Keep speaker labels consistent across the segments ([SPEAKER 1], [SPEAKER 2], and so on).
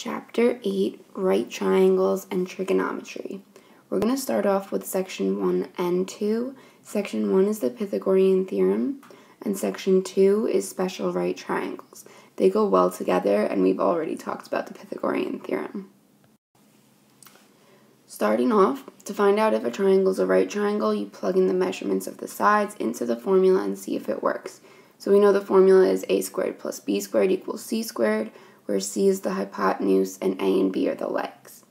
[SPEAKER 1] Chapter 8, Right Triangles and Trigonometry. We're going to start off with Section 1 and 2. Section 1 is the Pythagorean theorem, and Section 2 is special right triangles. They go well together, and we've already talked about the Pythagorean theorem. Starting off, to find out if a triangle is a right triangle, you plug in the measurements of the sides into the formula and see if it works. So we know the formula is a squared plus b squared equals c squared, where c is the hypotenuse and a and b are the legs.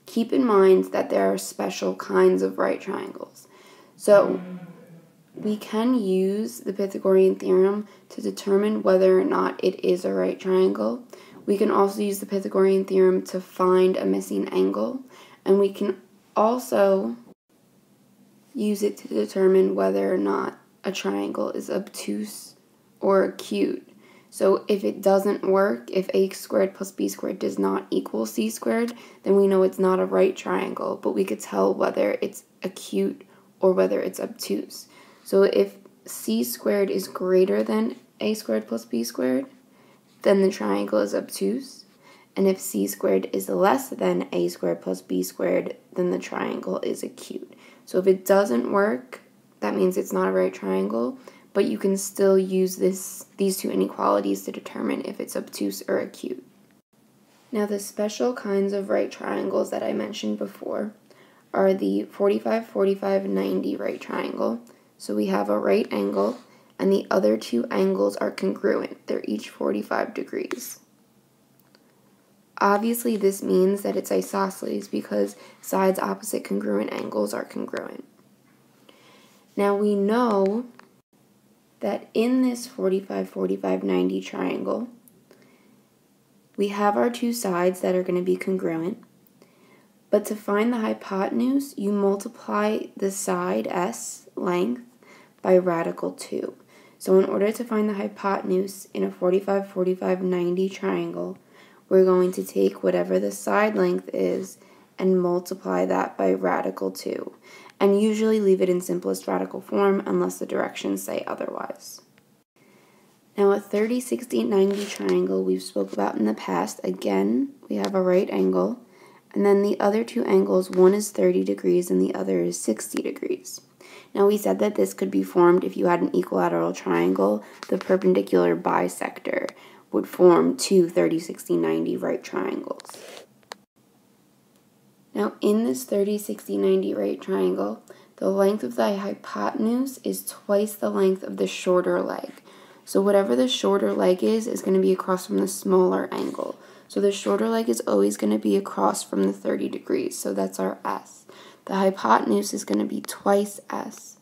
[SPEAKER 1] Keep in mind that there are special kinds of right triangles. So we can use the Pythagorean theorem to determine whether or not it is a right triangle. We can also use the Pythagorean theorem to find a missing angle, and we can also use it to determine whether or not a triangle is obtuse or acute. So if it doesn't work, if a squared plus b squared does not equal c squared, then we know it's not a right triangle, but we could tell whether it's acute or whether it's obtuse. So if c squared is greater than a squared plus b squared, then the triangle is obtuse. And if c squared is less than a squared plus b squared, then the triangle is acute. So if it doesn't work, that means it's not a right triangle, but you can still use these two inequalities to determine if it's obtuse or acute. Now the special kinds of right triangles that I mentioned before are the 45, 45, 90 right triangle. So we have a right angle, and the other two angles are congruent. They're each 45 degrees. Obviously, this means that it's isosceles because sides opposite congruent angles are congruent. Now we know that in this 45, 45, 90 triangle, we have our two sides that are going to be congruent, but to find the hypotenuse, you multiply the side S length by radical 2. So in order to find the hypotenuse in a 45, 45, 90 triangle, we're going to take whatever the side length is and multiply that by radical 2. And usually leave it in simplest radical form unless the directions say otherwise. Now a 30, 60, 90 triangle we've spoke about in the past. Again, we have a right angle, and then the other two angles, one is 30 degrees and the other is 60 degrees. Now we said that this could be formed if you had an equilateral triangle. The perpendicular bisector would form two 30, 60, 90 right triangles. Now in this 30, 60, 90 right triangle, the length of the hypotenuse is twice the length of the shorter leg. So whatever the shorter leg is going to be across from the smaller angle. So the shorter leg is always going to be across from the 30 degrees, so that's our S. The hypotenuse is going to be twice S.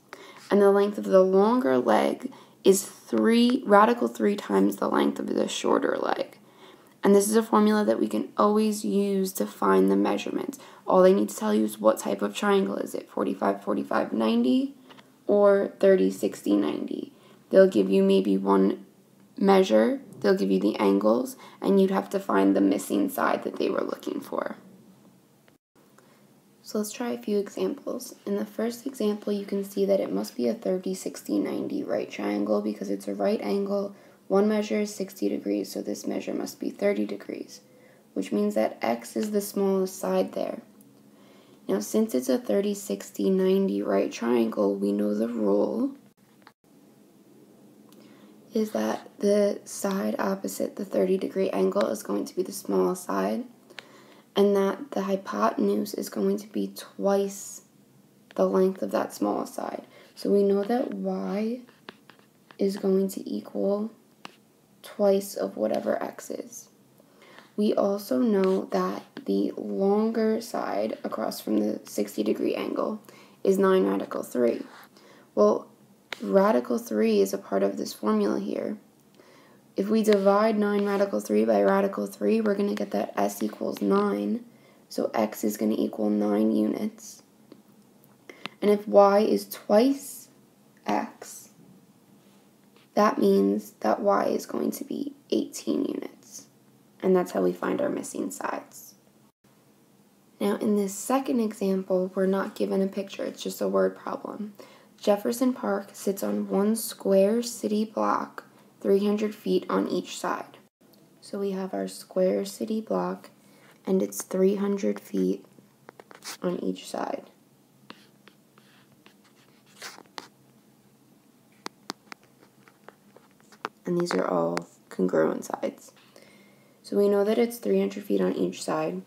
[SPEAKER 1] And the length of the longer leg is radical 3 times the length of the shorter leg. And this is a formula that we can always use to find the measurements. All they need to tell you is what type of triangle is it, 45, 45, 90, or 30, 60, 90. They'll give you maybe one measure, they'll give you the angles, and you'd have to find the missing side that they were looking for. So let's try a few examples. In the first example, you can see that it must be a 30, 60, 90 right triangle because it's a right angle. One measure is 60 degrees, so this measure must be 30 degrees, which means that x is the smallest side there. Now, since it's a 30, 60, 90 right triangle, we know the rule is that the side opposite the 30-degree angle is going to be the smallest side, and that the hypotenuse is going to be twice the length of that smallest side. So we know that y is going to equal twice of whatever x is. We also know that the longer side across from the 60-degree angle is 9 radical 3. Well, radical 3 is a part of this formula here. If we divide 9 radical 3 by radical 3, we're going to get that s equals 9. So x is going to equal 9 units. And if y is twice x, that means that y is going to be 18 units. And that's how we find our missing sides. Now in this second example, we're not given a picture, it's just a word problem. Jefferson Park sits on one square city block, 300 feet on each side. So we have our square city block, and it's 300 feet on each side. And these are all congruent sides. So we know that it's 300 feet on each side,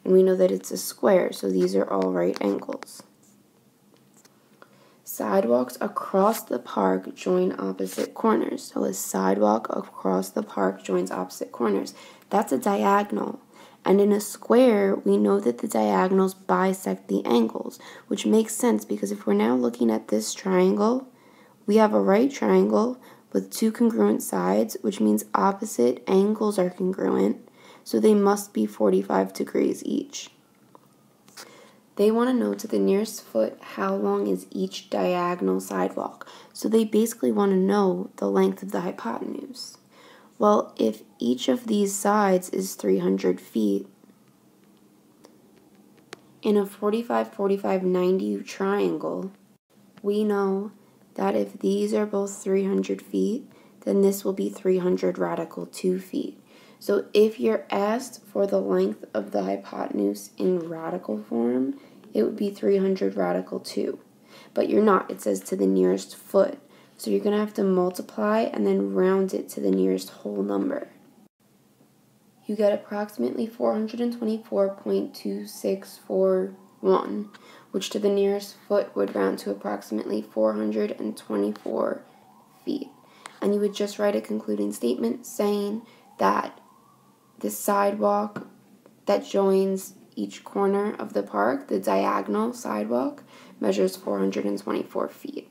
[SPEAKER 1] and we know that it's a square, so these are all right angles. Sidewalks across the park join opposite corners. So a sidewalk across the park joins opposite corners. That's a diagonal. And in a square, we know that the diagonals bisect the angles, which makes sense because if we're now looking at this triangle, we have a right triangle with two congruent sides, which means opposite angles are congruent, so they must be 45 degrees each. They want to know to the nearest foot how long is each diagonal sidewalk. So they basically want to know the length of the hypotenuse. Well, if each of these sides is 300 feet, in a 45, 45, 90 triangle, we know that if these are both 300 feet, then this will be 300 radical 2 feet. So if you're asked for the length of the hypotenuse in radical form, it would be 300 radical 2. But you're not. It says to the nearest foot. So you're going to have to multiply and then round it to the nearest whole number. You get approximately 424.2641, which to the nearest foot would round to approximately 424 feet. And you would just write a concluding statement saying that the sidewalk that joins each corner of the park, the diagonal sidewalk, measures 424 feet.